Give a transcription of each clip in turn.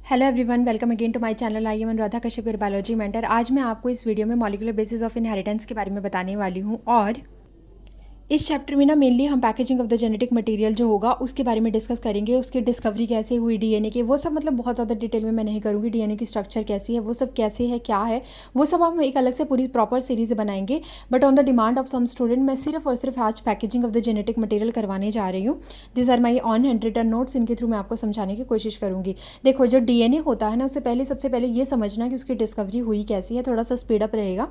Hello everyone, welcome again to my channel. I am Anuradha Kashyap, your biology mentor. आज मैं आपको इस वीडियो में मॉलिक्यूलर बेसिस ऑफ इनहेरिटेंस के बारे में बताने वाली हूँ। और इस चैप्टर में ना मेनली हम packaging of the genetic material जो होगा उसके बारे में डिस्कस करेंगे। उसकी डिस्कवरी कैसे हुई डीएनए के, वो सब मतलब बहुत ज़्यादा डिटेल में मैं नहीं करूँगी। डीएनए की स्ट्रक्चर कैसी है, वो सब कैसे है, क्या है, वो सब हम एक अलग से पूरी प्रॉपर सीरीज बनाएंगे। But on the demand of some student मैं सिर्फ और सिर्फ आज packaging of the genetic material करवाने जा रही हूँ। This are my own handwritten notes, इनके थ्रू मैं आपको समझाने की कोशिश करूँगी। देखो, जो डीएनए होता है ना, उससे पहले सबसे पहले ये समझना कि उसकी डिस्कवरी हुई कैसी है। थोड़ा सा स्पीड अप रहेगा।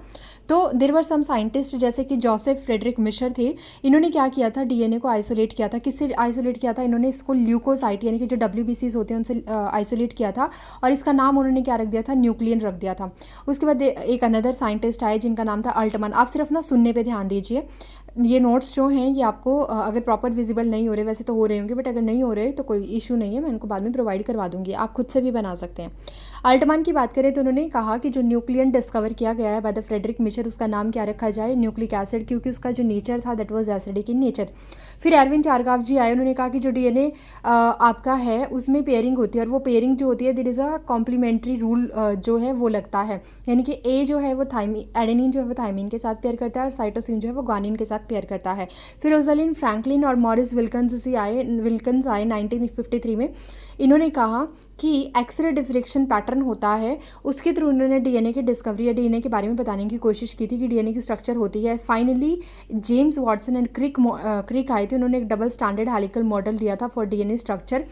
तो देयर वर सम साइंटिस्ट जैसे कि जोसेफ फ्रेडरिक मिशर थे। इन्होंने क्या किया था, डीएनए को आइसोलेट किया था। किससे आइसोलेट किया था? इन्होंने इसको ल्यूकोसाइट यानी कि जो डब्ल्यूबीसीज होते हैं उनसे आइसोलेट किया था। और इसका नाम उन्होंने क्या रख दिया था? न्यूक्लियन रख दिया था। उसके बाद एक अनदर साइंटिस्ट आए जिनका नाम था अल्टमन। आप सिर्फ ना सुनने पे ध्यान दीजिए। ये नोट्स जो हैं ये आपको अगर प्रॉपर विजिबल नहीं हो रहे, वैसे तो हो रहे होंगे, बट अगर नहीं हो रहे तो कोई इशू नहीं है, मैं इनको बाद में प्रोवाइड करवा दूंगी। आप खुद से भी बना सकते हैं। अल्टमन की बात करें तो उन्होंने कहा कि जो न्यूक्लियन डिस्कवर किया गया है बाय द फ्रेडरिक मिशर, उसका नाम क्या रखा जाए? न्यूक्लिक एसिड, क्योंकि उसका जो नेचर था that was acidic in nature. फिर एरविन चारगाफ जी आए। उन्होंने कहा कि जो डीएनए आपका है उसमें पेयरिंग होती है, और वो पेयरिंग जो होती है there is a complementary rule जो है वो लगता है। यानी कि ए जो है वो एडेनिन जो है वो थाइमिन के साथ पेयर करता है, और साइटोसिन जो है वो ग्वानिन के साथ पेयर करता है। फिर रोजालिन फ्रैंकलिन और मॉरिस विल्कन्स आए 1953 में। इन्होंने कहा कि एक्सरे डिफ्रेक्शन पैटर्न होता है, उसके थ्रू उन्होंने डीएनए की डिस्कवरी या डीएनए के बारे में बताने की कोशिश की थी कि डीएनए की स्ट्रक्चर होती है। Finally James Watson and Crick आए थे। उन्होंने एक डबल स्टैंडर्ड हेलिकल मॉडल दिया था फॉर डीएनए स्ट्रक्चर।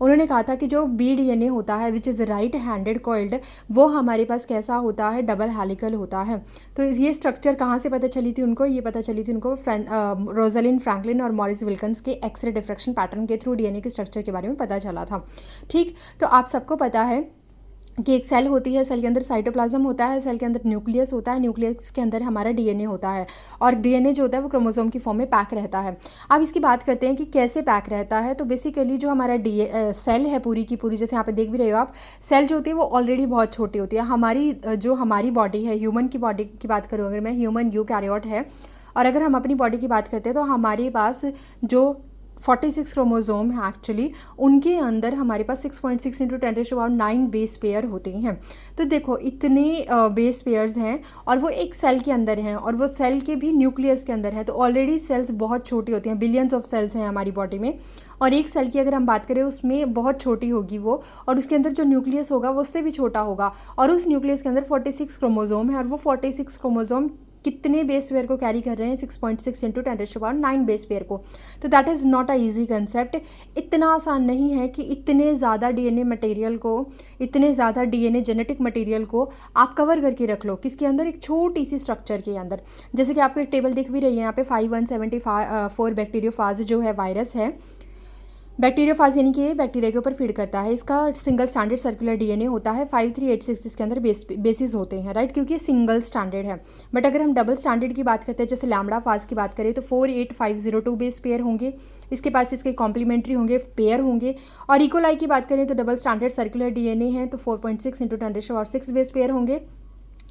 उन्होंने कहा था कि जो बी डीएनए होता है which is right handed coiled, वो हमारे पास कैसा होता है? डबल हेलिकल होता है। तो ये स्ट्रक्चर कहाँ से पता चली थी उनको? ये पता चली थी उनको रोजालिन फ्रैंकलिन और मॉरिस विल्कन्स के एक्सरे डिफ्रेक्शन पैटर्न के थ्रू डीएनए के स्ट्रक्चर के बारे में पता चला था। ठीक, तो आप सबको पता है कि एक सेल होती है, सेल के अंदर साइटोप्लाज्म होता है, सेल के अंदर न्यूक्लियस होता है, न्यूक्लियस के अंदर हमारा डीएनए होता है, और डीएनए जो होता है वो क्रोमोसोम की फॉर्म में पैक रहता है। अब इसकी बात करते हैं कि कैसे पैक रहता है। तो बेसिकली जो हमारा सेल है पूरी की पूरी, जैसे यहाँ पे देख भी रहे हो आप, सेल जो होती है वो ऑलरेडी बहुत छोटी होती है। हमारी बॉडी है, ह्यूमन की बॉडी की बात करूँ अगर मैं, ह्यूमन यूकैरियोट है। और अगर हम अपनी बॉडी की बात करते हैं तो हमारे पास जो 46 क्रोमोसोम है एक्चुअली, उनके अंदर हमारे पास 6.6 इंटू 10⁹ बेस पेयर होते हैं। तो देखो इतने बेस पेयर्स हैं, और वो एक सेल के अंदर हैं, और वो सेल के भी न्यूक्लियस के अंदर है। तो ऑलरेडी सेल्स बहुत छोटी होती हैं, बिलियंस ऑफ सेल्स हैं हमारी बॉडी में। और एक सेल की अगर हम बात करें उसमें बहुत छोटी होगी वो, और उसके अंदर जो न्यूक्लियस होगा वो उससे भी छोटा होगा। और उस न्यूक्लियस के अंदर 46 क्रोमोसोम है, और वो 46 क्रोमोसोम कितने बेस पेयर को कैरी कर रहे हैं? 6.6 इंटू 10⁹ बेस पेयर को। तो that is not a easy concept. इतना आसान नहीं है कि इतने ज़्यादा डीएनए मटेरियल को, इतने ज़्यादा डीएनए जेनेटिक मटेरियल को आप कवर करके रख लो किसके अंदर? एक छोटी सी स्ट्रक्चर के अंदर। जैसे कि आपको एक टेबल दिख भी रही है यहाँ पे, 5174 बैक्टीरियोफाज जो है वायरस है। बैक्टीरियोफाज यानी कि बैक्टीरिया के ऊपर फीड करता है। इसका सिंगल स्टैंडर्ड सर्कुलर डीएनए होता है। 5386 इसके अंदर बेसिस होते हैं, राइट, क्योंकि ये सिंगल स्टैंडर्ड है। बट अगर हम डबल स्टैंडर्ड की बात करते हैं, जैसे लैम्बडा फाज की बात करें, तो 48502 बेस पेयर होंगे। इसके पास इसके कॉम्प्लीमेंट्री होंगे, पेयर होंगे। और इकोलाई की बात करें तो डबल स्टैंडर्ड सर्कुलर डीएनए है, तो 4.6 इंटू 10⁻6 बेस पेयर होंगे।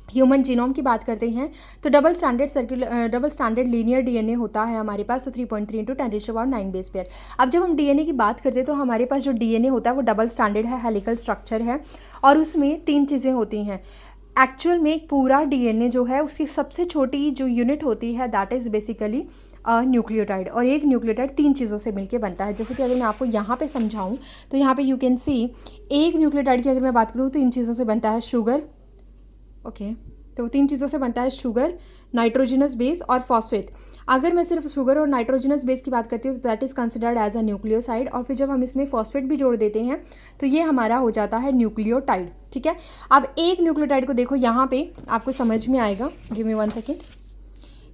ह्यूमन जीनोम की बात करते हैं तो डबल स्टैंडर्ड लीनियर डीएनए होता है हमारे पास, तो 3.3 इंटू 10⁹ बेस पेयर। अब जब हम डीएनए की बात करते हैं तो हमारे पास जो डीएनए होता है वो डबल स्टैंडर्ड है, हेलिकल स्ट्रक्चर है, और उसमें 3 चीज़ें होती हैं। एक्चुअल में एक पूरा डीएनए जो है उसकी सबसे छोटी जो यूनिट होती है दैट इज़ बेसिकली न्यूक्लियोटाइड। और एक न्यूक्लियोटाइड 3 चीज़ों से मिलकर बनता है। जैसे कि अगर मैं आपको यहाँ पे समझाऊँ तो यहाँ पे यू कैन सी, एक न्यूक्लियोटाइड की अगर मैं बात करूँ तो इन चीज़ों से बनता है शुगर। ओके, तो 3 चीज़ों से बनता है शुगर, नाइट्रोजनस बेस और फॉस्फेट। अगर मैं सिर्फ शुगर और नाइट्रोजनस बेस की बात करती हूँ तो that is considered as a nucleoside. और फिर जब हम इसमें फॉस्फेट भी जोड़ देते हैं तो ये हमारा हो जाता है न्यूक्लियोटाइड। ठीक है, अब एक न्यूक्लियोटाइड को देखो, यहाँ पे आपको समझ में आएगा, गिव मी 1 सेकेंड।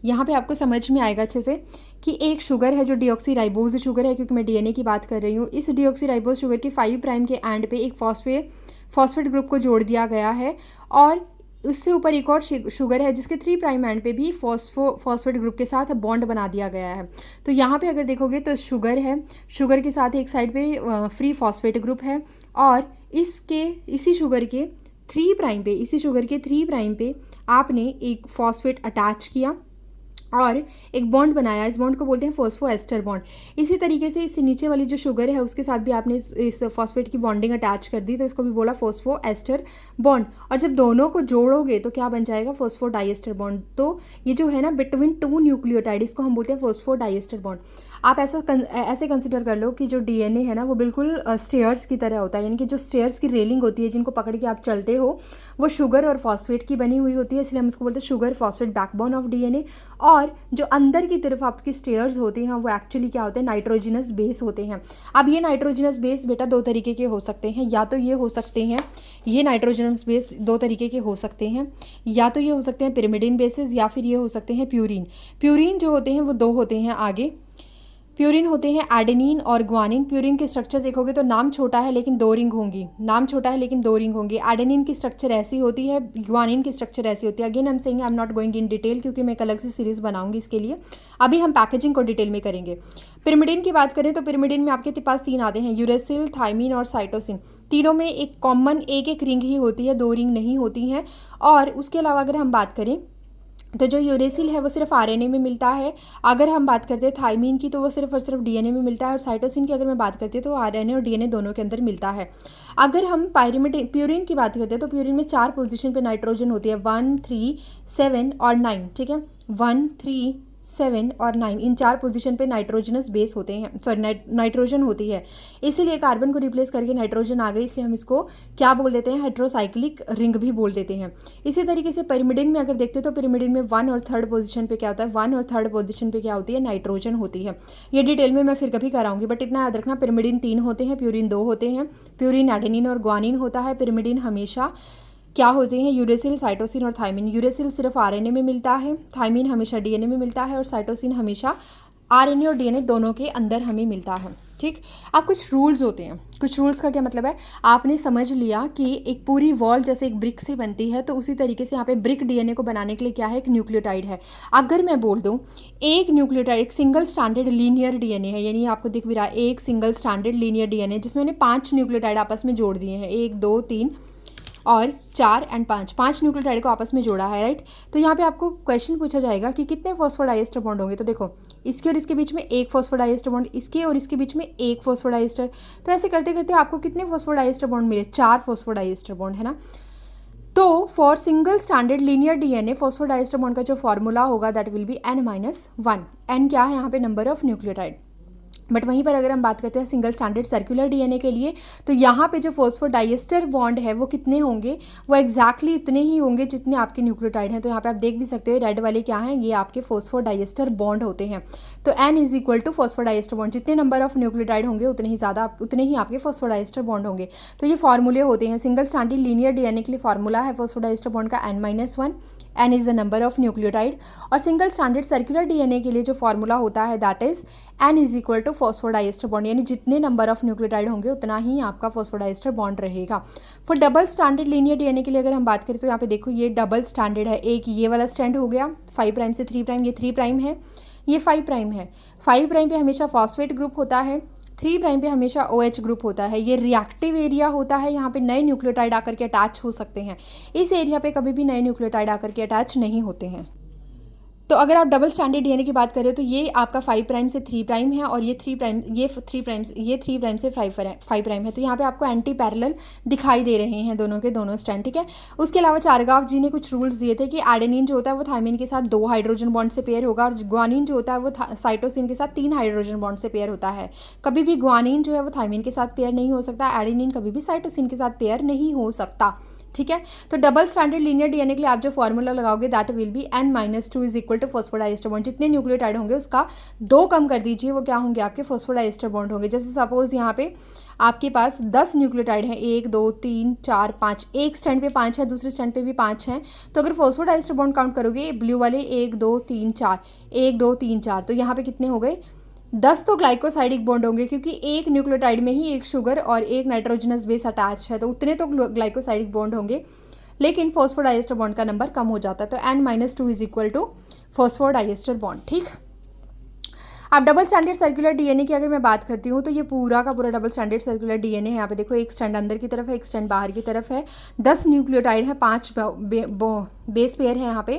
यहाँ पे आपको समझ में आएगा अच्छे से कि एक शुगर है जो डीऑक्सीराइबोज शुगर है, क्योंकि मैं डीएनए की बात कर रही हूँ। इस डीऑक्सीराइबोज शुगर के 5 प्राइम के एंड पे एक फॉस्फेट ग्रुप को जोड़ दिया गया है, और उससे ऊपर एक और शुगर है जिसके 3 प्राइम एंड पे भी फॉस्फेट ग्रुप के साथ बॉन्ड बना दिया गया है। तो यहाँ पे अगर देखोगे तो शुगर है, शुगर के साथ एक साइड पे फ्री फॉस्फेट ग्रुप है, और इसी शुगर के 3 प्राइम पे आपने एक फॉस्फेट अटैच किया, और एक बॉन्ड बनाया, इस बॉन्ड को बोलते हैं फॉस्फोएस्टर बॉन्ड। इसी तरीके से इससे नीचे वाली जो शुगर है उसके साथ भी आपने इस फॉस्फेट की बॉन्डिंग अटैच कर दी, तो इसको भी बोला फॉस्फोएस्टर बॉन्ड। और जब दोनों को जोड़ोगे तो क्या बन जाएगा, फॉस्फोडाइएस्टर बॉन्ड। तो ये जो है ना बिटवीन टू न्यूक्लियोटाइड, इसको हम बोलते हैं फॉस्फोडाइएस्टर बॉन्ड। आप ऐसे कंसिडर कर लो कि जो डीएनए है ना वो बिल्कुल स्टेयर्स की तरह होता है, यानी कि जो स्टेयर्स की रेलिंग होती है जिनको पकड़ के आप चलते हो वो शुगर और फॉस्फेट की बनी हुई होती है, इसलिए हम इसको बोलते हैं sugar phosphate backbone of DNA. और जो अंदर की तरफ आपकी स्टेयर्स होती हैं वो एक्चुअली क्या होते हैं, नाइट्रोजिनस बेस होते हैं। अब ये नाइट्रोजिनस बेस बेटा दो तरीके के हो सकते हैं, या तो ये हो सकते हैं, ये नाइट्रोजिनस बेस दो तरीके के हो सकते हैं, या तो ये हो सकते हैं पिरिमिडिन बेसिस, या फिर ये हो सकते हैं प्यूरिन। प्यूरिन जो होते हैं वो दो होते हैं आगे, प्यूरिन होते हैं एडेनिन और ग्वानिन। प्यूरिन की स्ट्रक्चर देखोगे तो नाम छोटा है लेकिन दो रिंग होंगी, नाम छोटा है लेकिन दो रिंग होंगी। एडेनिन की स्ट्रक्चर ऐसी होती है, ग्वानिन की स्ट्रक्चर ऐसी होती है। Again I am saying I am not going in detail क्योंकि मैं एक अलग से सीरीज बनाऊंगी इसके लिए, अभी हम पैकेजिंग को डिटेल में करेंगे। पिरिमिडिन की बात करें तो पिरिमिडिन में आपके पास तीन आते हैं, यूरेसिल, थाइमिन और साइटोसिन। तीनों में एक कॉमन एक रिंग ही होती है, दो रिंग नहीं होती हैं। और उसके अलावा अगर हम बात करें तो जो यूरेसिल है वो सिर्फ आरएनए में मिलता है। अगर हम बात करते हैं थाइमिन की तो वो सिर्फ और सिर्फ डीएनए में मिलता है। और साइटोसिन की अगर मैं बात करती हूँ तो आरएनए और डीएनए दोनों के अंदर मिलता है। अगर हम प्यूरिन की बात करते हैं तो प्यूरिन में 4 पोजीशन पे नाइट्रोजन होती है, 1, 3, 7 और 9। ठीक है, 1, 3, 7 और 9, इन 4 पोजीशन पे नाइट्रोजनस बेस होते हैं, सॉरी नाइट्रोजन होती है। इसीलिए कार्बन को रिप्लेस करके नाइट्रोजन आ गई, इसलिए हम इसको क्या बोल देते हैं, हेट्रोसाइक्लिक रिंग भी बोल देते हैं। इसी तरीके से पिरिमिडिन में अगर देखते हो तो पिरिमिडिन में 1 और 3rd पोजीशन पे क्या होता है, 1 और 3rd पोजीशन पे क्या होती है, नाइट्रोजन होती है। ये डिटेल में मैं फिर कभी कराऊंगी, बट इतना याद रखना, पिरिमिडिन 3 होते हैं, प्यूरिन 2 होते हैं। प्यूरिन एडेनिन और ग्वानिन होता है। पिरिमिडिन हमेशा क्या होते हैं, यूरेसिल, साइटोसिन और थाइमिन। यूरेसिल सिर्फ आरएनए में मिलता है, थाइमिन हमेशा डीएनए में मिलता है और साइटोसिन हमेशा आरएनए और डीएनए दोनों के अंदर हमें मिलता है। ठीक, अब कुछ रूल्स होते हैं। कुछ रूल्स का क्या मतलब है, आपने समझ लिया कि एक पूरी वॉल जैसे एक ब्रिक से बनती है, तो उसी तरीके से यहाँ पे ब्रिक डीएनए को बनाने के लिए क्या है, एक न्यूक्लियोटाइड है। अगर मैं बोल दूँ एक न्यूक्लियोटाइड एक सिंगल स्टैंडर्ड लीनियर डीएनए है, यानी आपको दिख भी रहा है एक सिंगल स्टैंडर्ड लीनियर डीएनए जिसमें मैंने 5 न्यूक्लियोटाइड आपस में जोड़ दिए हैं, 1, 2, 3 और 4 एंड 5 न्यूक्लियोटाइड को आपस में जोड़ा है, राइट। तो यहाँ पे आपको क्वेश्चन पूछा जाएगा कि कितने फॉस्फोडाइएस्टर बॉन्ड होंगे। तो देखो, इसके और इसके बीच में एक फॉस्फोडाइएस्टर बॉन्ड, इसके और इसके बीच में एक फॉस्फोडाइएस्टर। तो ऐसे करते करते आपको कितने फॉस्फोडाइएस्टर बॉन्ड मिले, 4 फॉस्फोडाइएस्टर बॉन्ड, है ना। तो for single standard linear DNA phosphodiester bond का जो फॉर्मूला होगा that will B n-1। n क्या है यहाँ पे, नंबर ऑफ न्यूक्लियोटाइड। बट वहीं पर अगर हम बात करते हैं सिंगल स्टैंडर्ड सर्कुलर डीएनए के लिए, तो यहाँ पे जो फॉस्फोडाइएस्टर बॉन्ड है वो कितने होंगे, वो एग्जैक्टली इतने ही होंगे जितने आपके न्यूक्लियोटाइड हैं। तो यहाँ पे आप देख भी सकते हो रेड वाले क्या हैं, ये आपके फॉस्फोडाइएस्टर बॉन्ड होते हैं। तो n is equal to phosphodiester bond, जितने नंबर ऑफ न्यूक्लियोटाइड होंगे उतने ही आपके फॉस्फोडाइएस्टर बॉन्ड होंगे। तो ये फॉर्मूले होते हैं। सिंगल स्टैंडर्ड लीनियर डीएनए के लिए फॉर्मूला है फॉस्फोडाइएस्टर बॉन्ड का n-1, n is the number of nucleotide. और सिंगल स्टैंडर्ड सर्कुलर डीएनए के लिए जो फॉर्मूला होता है that is n is equal to phosphodiester bond, यानी जितने नंबर ऑफ न्यूक्लियोटाइड होंगे उतना ही आपका फॉस्फोडाइएस्टर बॉन्ड रहेगा। For double standard linear DNA के लिए अगर हम बात करें तो यहाँ पे देखो ये डबल स्टैंडर्ड है, एक ये वाला स्टैंड हो गया 5 प्राइम से 3 प्राइम, ये 3 प्राइम है, ये 5 प्राइम है। 5 प्राइम पे हमेशा फॉस्फेट ग्रुप होता है, 3 प्राइम पे हमेशा OH ग्रुप होता है। ये रिएक्टिव एरिया होता है, यहाँ पे नए न्यूक्लियोटाइड आकर के अटैच हो सकते हैं। इस एरिया पे कभी भी नए न्यूक्लियोटाइड आकर के अटैच नहीं होते हैं। तो अगर आप डबल स्टैंडर्ड डीएनए की बात करें तो ये आपका 5 प्राइम से 3 प्राइम है और ये 3 प्राइम से 5 प्राइम है। तो यहाँ पे आपको एंटी पैरेलल दिखाई दे रहे हैं दोनों के दोनों स्टैंड, ठीक है। उसके अलावा चारगाव जी ने कुछ रूल्स दिए थे कि एडेनिन जो होता है वो थाइमिन के साथ 2 हाइड्रोजन बॉन्ड से पेयर होगा, और ग्वानिन जो होता है वो साइटोसिन के साथ 3 हाइड्रोजन बॉन्ड से पेयर होता है। कभी भी ग्वानिन जो है वो थाइमिन के साथ पेयर नहीं हो सकता, एडेनिन कभी भी साइटोसिन के साथ पेयर नहीं हो सकता, ठीक है। तो डबल स्टैंडर्ड लीनियर डीएनए के लिए आप जो फॉर्मूला लगाओगे that will be n-2 is equal to phosphodiester bond. जितने न्यूक्लियोटाइड होंगे उसका 2 कम कर दीजिए, वो क्या होंगे, आपके फॉस्फोडाइएस्टर बॉन्ड होंगे। जैसे सपोज यहाँ पे आपके पास 10 न्यूक्लियोटाइड हैं, 1, 2, 3, 4, 5, एक स्टैंड पे 5 है, दूसरे स्टैंड पे भी 5 हैं। तो अगर फॉस्फोडाइएस्टर बॉन्ड काउंट करोगे ब्लू वाले 1, 2, 3, 4, 1, 2, 3, 4, तो यहाँ पे कितने हो गए, 10 तो ग्लाइकोसाइडिक बॉन्ड होंगे, क्योंकि एक न्यूक्लियोटाइड में ही एक शुगर और एक नाइट्रोजनस बेस अटैच है, तो उतने तो ग्लाइकोसाइडिक बॉन्ड होंगे। लेकिन फॉस्फोडाइएस्टर बॉन्ड का नंबर कम हो जाता है, तो n-2 is equal to phosphodiester bond, ठीक। अब डबल स्टैंडर्ड सर्कुलर डीएनए की अगर मैं बात करती हूँ तो ये पूरा का पूरा डबल स्टैंडर्ड सर्कुलर डीएनए है। यहाँ पे देखो एक स्ट्रैंड अंदर की तरफ है, एक स्ट्रैंड बाहर की तरफ है, 10 न्यूक्लियोटाइड है, 5 बेस पेयर है यहाँ पे,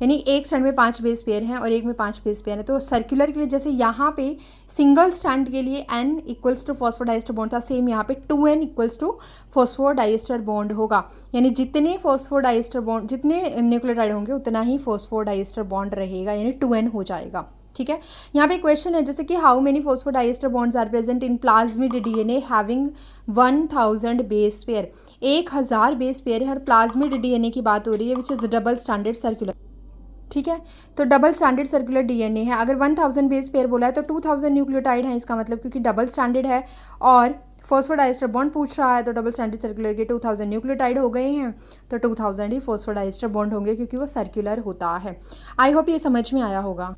यानी एक स्ट्रैंड में 5 बेस पेयर हैं और एक में 5 बेस पेयर है। तो सर्कुलर के लिए जैसे यहाँ पे सिंगल स्ट्रैंड के लिए n equals to phosphodiester bond था, सेम यहाँ पे 2n equals to phosphodiester bond होगा, यानी जितने फॉस्फोडाइएस्टर बॉन्ड, जितने न्यूक्लियोटाइड होंगे उतना ही फॉस्फोडाइएस्टर बॉन्ड रहेगा, यानी 2n हो जाएगा। ठीक है, यहाँ पे क्वेश्चन है जैसे कि how many phosphodiester bonds are present in plasmid DNA having 1000 base pair. 1000 base pair है और प्लाज्मिड डीएनए की बात हो रही है which is double standard circular. ठीक है, तो डबल स्टैंडर्ड सर्कुलर डीएनए है। अगर 1000 बेस पेयर बोला है तो 2000 न्यूक्लियोटाइड है, इसका मतलब क्योंकि डबल स्टैंडर्ड है और फॉस्फोडाइएस्टर बॉन्ड पूछ रहा है तो डबल स्टैंडर्ड सर्कुलर के 2000 न्यूक्लियोटाइड हो गए हैं, तो 2000 ही फॉस्फोडाइएस्टर बॉन्ड होंगे क्योंकि वो सर्कुलर होता है। आई होप ये समझ में आया होगा।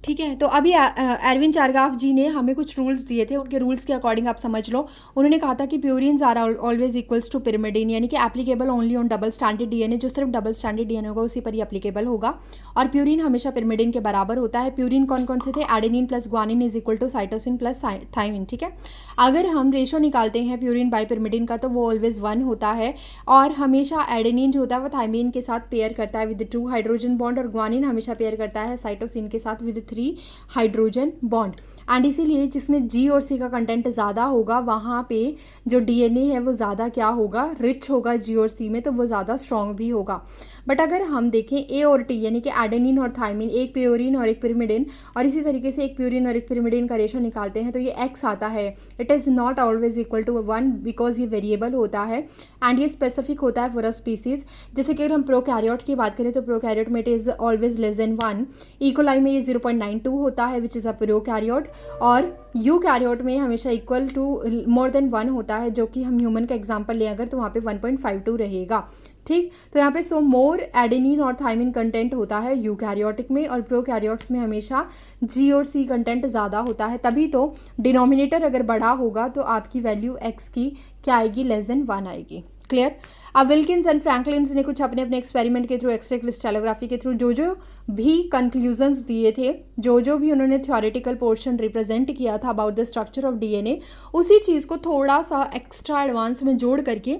ठीक है, तो अभी एरविन चारगाफ जी ने हमें कुछ रूल्स दिए थे, उनके रूल्स के अकॉर्डिंग आप समझ लो। उन्होंने कहा था कि purines are always equals to pyrimidine, यानी कि applicable only on double standard DNA, जो सिर्फ डबल स्टैंडर्ड डीएनए होगा उसी पर ही एप्लीकेबल होगा, और प्यूरिन हमेशा पिरिमिडीन के बराबर होता है। प्यूरिन कौन कौन से थे? Adenine plus guanine is equal to cytosine plus thymine. ठीक है, अगर हम रेशो निकालते हैं प्यूरिन बाई पिरिमिडीन का तो वो ऑलवेज 1 होता है, और हमेशा एडेनिन जो होता है वो थाइमिन के साथ पेयर करता है विद 2 हाइड्रोजन बॉन्ड, और ग्वानिन हमेशा पेयर करता है साइटोसिन के साथ विद 3 हाइड्रोजन बॉन्ड। एंड इसीलिए जिसमें जी और सी का कंटेंट ज़्यादा होगा वहाँ पे जो डीएनए है वो ज़्यादा क्या होगा? रिच होगा जी और सी में, तो वो ज़्यादा स्ट्रॉन्ग भी होगा। बट अगर हम देखें ए और टी, यानी कि एडेनिन और थाइमिन, एक प्यूरिन और एक पिरिमिडिन, और इसी तरीके से एक प्यूरिन और एक पिरिमिडिन का रेशो निकालते हैं तो ये एक्स आता है। It is not always equal to 1 because ये वेरिएबल होता है एंड ये स्पेसिफिक होता है फॉर अ स्पीसीज। जैसे कि अगर हम प्रोकैरियोट की बात करें तो प्रोकैरियोट में it is always less than 1। E coli में ये 0.92 होता है विच इज़ अ प्रोकैरियोट, और यूकैरियोट में हमेशा इक्वल टू मोर देन 1 होता है, जो कि हम ह्यूमन का एग्जाम्पल लें अगर तो वहाँ पे 1.52 रहेगा। ठीक, तो यहाँ पे सो मोर एडेनिन और थाइमिन कंटेंट होता है यूकैरियोटिक में, और प्रोकैरियोट्स में हमेशा जी और सी कंटेंट ज़्यादा होता है। तभी तो डिनोमिनेटर अगर बड़ा होगा तो आपकी वैल्यू एक्स की क्या आएगी? लेस देन 1 आएगी। क्लियर? अब विल्किंस एंड फ्रैंकलिन्स ने कुछ अपने अपने एक्सपेरिमेंट के थ्रू, एक्सरे क्रिस्टलोग्राफी के थ्रू जो भी कंक्लूजन्स दिए थे, जो भी उन्होंने थ्योरेटिकल पोर्शन रिप्रेजेंट किया था about the structure of DNA, उसी चीज़ को थोड़ा सा एक्स्ट्रा एडवांस में जोड़ करके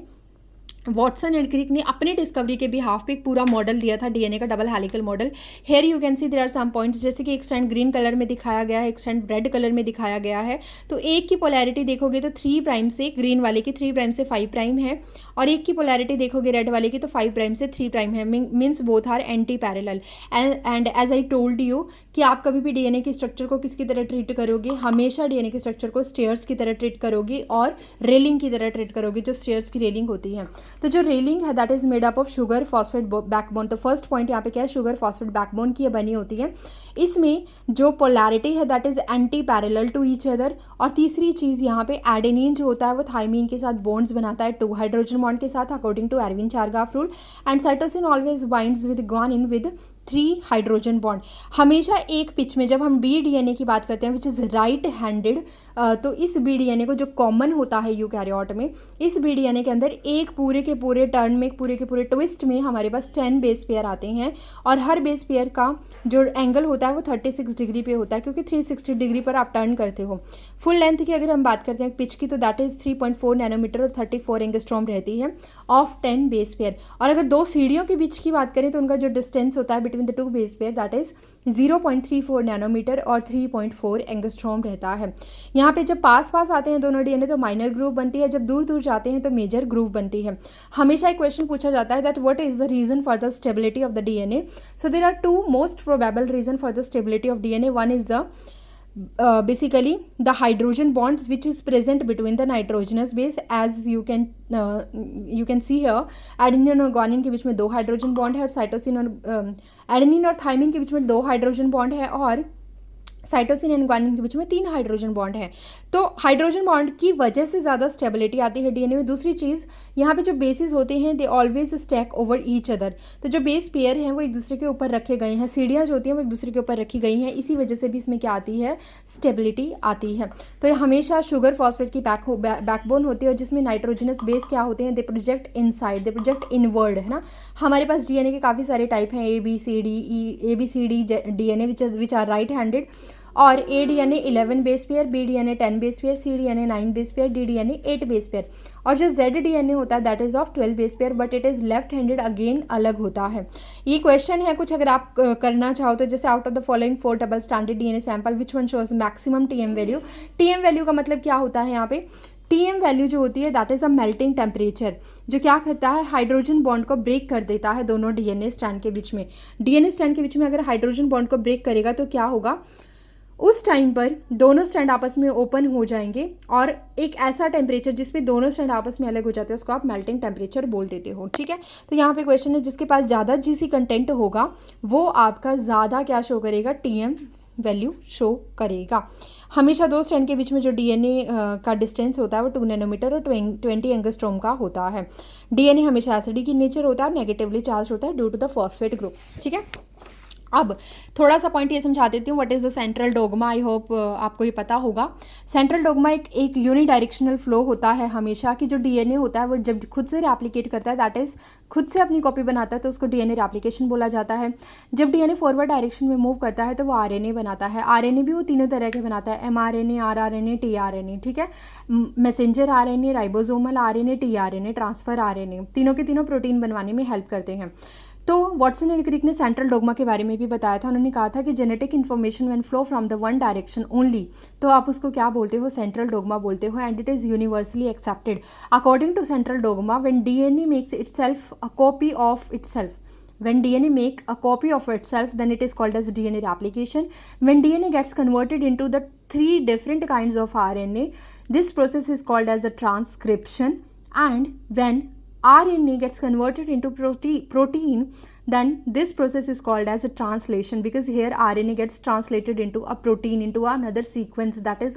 वॉटसन एंड क्रिक ने अपने डिस्कवरी के बिहाफ पे एक पूरा मॉडल दिया था डीएनए का, double helical model. Here you can see there are some points, जैसे कि एक स्ट्रैंड ग्रीन कलर में दिखाया गया है, एक स्ट्रैंड रेड कलर में दिखाया गया है। तो एक की पोलैरिटी देखोगे तो 3 प्राइम से, ग्रीन वाले की 3 प्राइम से 5 प्राइम है, और एक की पोलैरिटी देखोगे रेड वाले की तो 5 प्राइम से 3 प्राइम है, means both are antiparallel. And as I told you कि आप कभी भी डीएनए की स्ट्रक्चर को किसकी तरह ट्रीट करोगे? हमेशा डीएनए की स्ट्रक्चर को स्टेयर्स की तरह ट्रीट करोगे और रेलिंग की तरह ट्रीट करोगे, जो स्टेयर्स की रेलिंग होती है। तो जो रेलिंग है that is made up of sugar phosphate backbone. तो फर्स्ट पॉइंट यहाँ पे क्या है? शुगर फॉस्फेट बैकबोन की ये बनी होती है। इसमें जो पोलैरिटी है that is antiparallel to each other. और तीसरी चीज़ यहाँ पे एडेनिन जो होता है वो थाइमिन के साथ बॉन्ड्स बनाता है 2 हाइड्रोजन बॉन्ड के साथ according to Erwin Chargaff rule. And cytosine always binds with guanine with 3 hydrogen bond. हमेशा एक पिच में, जब हम बी डीएनए की बात करते हैं विच इज़ राइट हैंडेड, तो इस बी डीएनए को जो कॉमन होता है यूकैरियोट में, इस बी डीएनए के अंदर एक पूरे के पूरे टर्न में, पूरे के पूरे ट्विस्ट में हमारे पास 10 बेस पेयर आते हैं, और हर बेस पेयर का जो एंगल होता है वो 36 डिग्री पे होता है, क्योंकि 360 डिग्री पर आप टर्न करते हो। फुल लेंथ की अगर हम बात करते हैं पिच की तो दैट इज़ 3.4 नैनोमीटर और 34 एंगस्ट्रॉम रहती है ऑफ 10 बेस पेयर। और अगर 2 सीढ़ियों के बीच की बात करें तो उनका जो डिस्टेंस होता है between the 2 base pair that is 0.34 nanometer और 3.4 एंगस्ट्रॉम रहता है। यहाँ पे जब पास पास आते हैं दोनों डीएनए तो माइनर ग्रुप बनती है, जब दूर दूर जाते हैं तो मेजर ग्रुप बनती है। हमेशा एक क्वेश्चन पूछा जाता है that what is the reason for the stability of the DNA. So there are 2 most probable reason for the stability of DNA. One is the basically the hydrogen bonds which is present between the nitrogenous base, as you can see here adenine और guanine के बीच में 2 hydrogen bond है, और cytosine और adenine और thymine के बीच में 2 hydrogen bond है, और साइटोसिन एंड ग्वानिन के बीच में 3 हाइड्रोजन बॉन्ड है। तो हाइड्रोजन बॉन्ड की वजह से ज़्यादा स्टेबिलिटी आती है डीएनए में। दूसरी चीज़, यहाँ पे जो बेसिस होते हैं they always stack over each other. तो जो बेस पेयर हैं वो एक दूसरे के ऊपर रखे गए हैं, सीढ़ियाँ जो होती हैं वो एक दूसरे के ऊपर रखी गई हैं, इसी वजह से भी इसमें क्या आती है? स्टेबिलिटी आती है। तो ये हमेशा शुगर फॉस्फेट की बैकबोन होती है, और जिसमें नाइट्रोजनस बेस क्या होते हैं? दे प्रोजेक्ट इनसाइड, दे प्रोजेक्ट इनवर्ड, है ना। हमारे पास डीएनए के काफ़ी सारे टाइप हैं, ABCD DNA which are right handed, और A DNA 11 base pair, B DNA 10 base pair, C DNA 9 base pair, D DNA 8 base pair. और जो जेड डीएनए होता है that is of 12 base pair, but it is left handed, again अलग होता है। ये question है कुछ अगर आप करना चाहो तो, जैसे out of the following 4 double standard DNA sample which one shows maximum TM value. TM value का मतलब क्या होता है यहाँ पे, टीएम वैल्यू जो होती है that is a melting temperature, जो क्या करता है हाइड्रोजन बॉन्ड को ब्रेक कर देता है दोनों डीएनए स्ट्रैंड के बीच में। डीएनए स्ट्रैंड के बीच में अगर हाइड्रोजन बॉन्ड को ब्रेक करेगा तो क्या होगा, उस टाइम पर दोनों स्ट्रैंड आपस में ओपन हो जाएंगे और एक ऐसा टेम्परेचर जिस पे दोनों स्ट्रैंड आपस में अलग हो जाते हैं उसको आप मेल्टिंग टेम्परेचर बोल देते हो। ठीक है, तो यहाँ पे क्वेश्चन है जिसके पास ज़्यादा जीसी कंटेंट होगा वो आपका ज़्यादा क्या शो करेगा, टीएम वैल्यू शो करेगा। हमेशा दो स्ट्रैंड के बीच में जो डीएनए का डिस्टेंस होता है वो 2 नैनोमीटर और 20 एंगस्ट्रॉम का होता है। डीएनए हमेशा एसिडिक इन नेचर होता है, नेगेटिवली चार्ज होता है due to the phosphate group. ठीक है, अब थोड़ा सा पॉइंट ये समझा देती हूँ what is the central dogma. I hope आपको ये पता होगा। सेंट्रल डोगमा एक यूनिडायरेक्शनल फ्लो होता है हमेशा, कि जो डीएनए होता है वो जब खुद से रेप्लिकेट करता है दैट इज़ खुद से अपनी कॉपी बनाता है तो उसको डीएनए रेप्लिकेशन बोला जाता है। जब डीएनए फॉरवर्ड डायरेक्शन में मूव करता है तो वो आरएनए बनाता है। आरएनए भी वो तीनों तरह के बनाता है, एमआरएनए, आरआरएनए, टीआरएनए। ठीक है, messenger RNA, ribosomal RNA, tRNA, transfer RNA, तीनों के तीनों प्रोटीन बनवाने में हेल्प करते हैं। तो वॉटसन एंड क्रिक ने सेंट्रल डोगमा के बारे में भी बताया था। उन्होंने कहा था कि genetic information when flow from the one direction only, तो आप उसको क्या बोलते हो, सेंट्रल डोगमा बोलते हो। And it is universally accepted according to central dogma when DNA makes itself a copy of itself. When DNA make a copy of itself, then it is called as DNA replication. When DNA gets converted into the 3 different kinds of RNA, this process is called as a transcription. And when RNA gets converted into protein, then this process is called as a translation, because here RNA gets translated into a protein, into another sequence, that is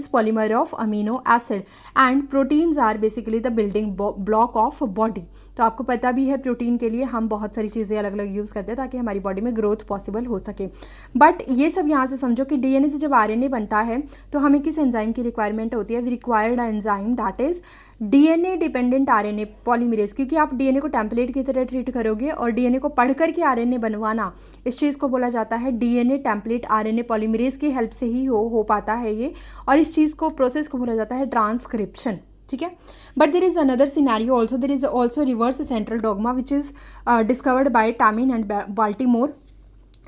polymer of amino acid. And proteins are basically the building block of body. तो आपको पता भी है protein के लिए हम बहुत सारी चीज़ें अलग अलग यूज़ करते हैं ताकि हमारी बॉडी में ग्रोथ पॉसिबल हो सके। बट ये सब यहाँ से समझो कि डीएनए से जब आरएनए बनता है तो हमें किस एंजाइम की रिक्वायरमेंट होती है, we required enzyme that is DNA dependent RNA polymerase. क्योंकि आप डीएनए को टेम्पलेट की तरह ट्रीट करोगे और डीएनए को पढ़ करके आरएनए बनवाना, इस चीज़ को बोला जाता है डीएनए टेम्पलेट आरएनए पॉलीमरेज की हेल्प से ही हो पाता है ये। और इस चीज़ को प्रोसेस को बोला जाता है ट्रांसक्रिप्शन। ठीक है, but there is another scenario also, there is also reverse central dogma which is discovered by Temin and Baltimore,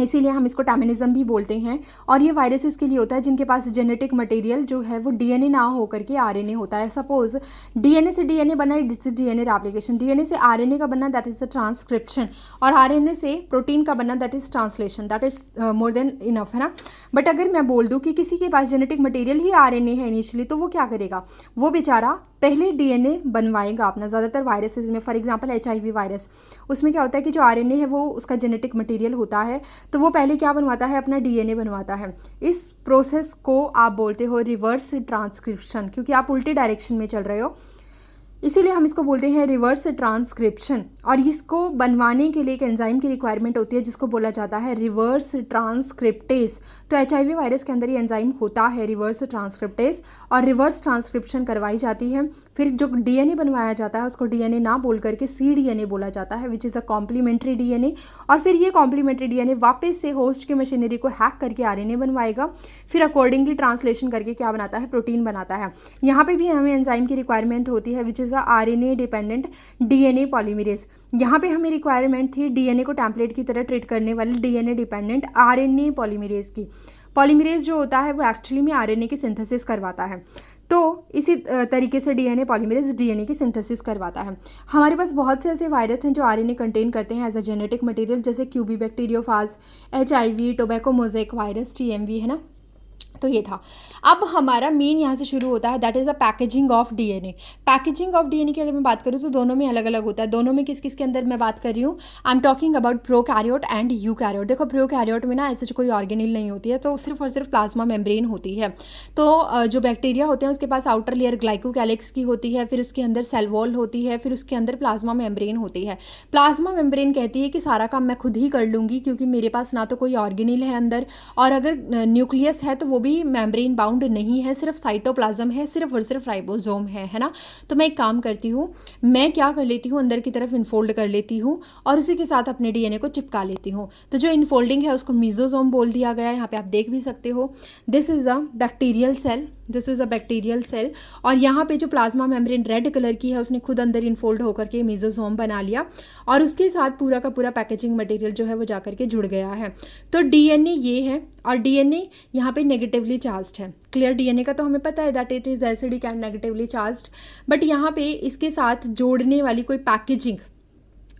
इसीलिए हम इसको टैमिनिज्म भी बोलते हैं। और ये वायरसेस के लिए होता है जिनके पास जेनेटिक मटेरियल जो है वो डीएनए ना हो करके आरएनए होता है। सपोज डीएनए से डीएनए बना है, this is DNA replication. DNA से आरएनए का बनना दैट इज अ ट्रांसक्रिप्शन, और आरएनए से प्रोटीन का बनना that is translation. That is more than enough, है ना। बट अगर मैं बोल दूँ कि किसी के पास जेनेटिक मटेरियल ही आरएनए है इनिशियली, तो वो क्या करेगा, वो बेचारा पहले डीएनए बनवाएगा अपना। ज़्यादातर वायरसेस में, फॉर एग्जांपल एचआईवी वायरस, उसमें क्या होता है कि जो आरएनए है वो उसका जेनेटिक मटेरियल होता है, तो वो पहले क्या बनवाता है, अपना डीएनए बनवाता है। इस प्रोसेस को आप बोलते हो रिवर्स ट्रांसक्रिप्शन, क्योंकि आप उल्टे डायरेक्शन में चल रहे हो, इसीलिए हम इसको बोलते हैं रिवर्स ट्रांसक्रिप्शन। और इसको बनवाने के लिए एक एंजाइम की रिक्वायरमेंट होती है जिसको बोला जाता है रिवर्स ट्रांसक्रिप्टेज। तो एचआईवी वायरस के अंदर ये एंजाइम होता है रिवर्स ट्रांसक्रिप्टेज, और रिवर्स ट्रांसक्रिप्शन करवाई जाती है। फिर जो डीएनए बनवाया जाता है उसको डीएनए ना बोल करके cDNA बोला जाता है, which is a complementary DNA. और फिर ये कॉम्प्लीमेंट्री डीएनए वापस से होस्ट की मशीनरी को हैक करके आरएनए बनवाएगा, फिर अकॉर्डिंगली ट्रांसलेशन करके क्या बनाता है, प्रोटीन बनाता है। यहाँ पे भी हमें एंजाइम की रिक्वायरमेंट होती है which is a RNA dependent DNA polymerase. यहाँ पे हमें रिक्वायरमेंट थी डीएनए को टेम्पलेट की तरह ट्रीट करने वाली डीएनए डिपेंडेंट आरएनए पॉलीमरेज की। पॉलीमरेज जो होता है वो एक्चुअली में आरएनए की सिंथेसिस करवाता है। तो इसी तरीके से डीएनए पॉलीमरेज डीएनए की सिंथेसिस करवाता है। हमारे पास बहुत से ऐसे वायरस हैं जो आरएनए कंटेन करते हैं एज अ जेनेटिक मटेरियल, जैसे QB bacteriophage, HIV, tobacco mosaic virus, TMV, है ना। तो ये था। अब हमारा मेन यहाँ से शुरू होता है that is a packaging of DNA. Packaging of DNA की अगर मैं बात करूँ तो दोनों में अलग अलग होता है। दोनों में किस किस के अंदर मैं बात कर रही हूँ, I am talking about prokaryote and eukaryote. देखो प्रोकैरियोट में ना ऐसे कोई ऑर्गेनिल नहीं होती है, तो सिर्फ और सिर्फ प्लाज्मा मेम्ब्रेन होती है। तो जो बैक्टीरिया होते हैं उसके पास आउटर लेयर ग्लाइकोकैलिक्स की होती है, फिर उसके अंदर सेल वॉल होती है, फिर उसके अंदर प्लाज्मा मेम्ब्रेन होती है। प्लाज्मा मेम्ब्रेन कहती है कि सारा काम मैं खुद ही कर लूँगी क्योंकि मेरे पास ना तो कोई ऑर्गेनिल है अंदर, और अगर न्यूक्लियस है तो वो भी कोई मेम्ब्रेन बाउंड नहीं है, सिर्फ साइटोप्लाज्म है, सिर्फ और सिर्फ राइबोसोम है ना। तो मैं एक काम करती हूँ, मैं क्या कर लेती हूँ, अंदर की तरफ इनफोल्ड कर लेती हूँ और उसी के साथ अपने डीएनए को चिपका लेती हूँ। तो जो इनफोल्डिंग है उसको मीजोसोम बोल दिया गया है, यहाँ पे आप देख भी सकते हो। This is a bacterial cell, this is a bacterial cell. और यहाँ पे जो प्लाज्मा मेम्ब्रेन रेड कलर की है उसने खुद अंदर इनफोल्ड होकर के मीजोसोम बना लिया और उसके साथ पूरा का पूरा पैकेजिंग मटेरियल जो है वो जाकर के जुड़ गया है। तो डीएनए ये है और डीएनए यहाँ पे नेगेटिवली चार्ज्ड है। क्लियर, डीएनए का तो हमें पता है that it is acidic and negatively charged, but यहाँ पे इसके साथ जोड़ने वाली कोई पैकेजिंग,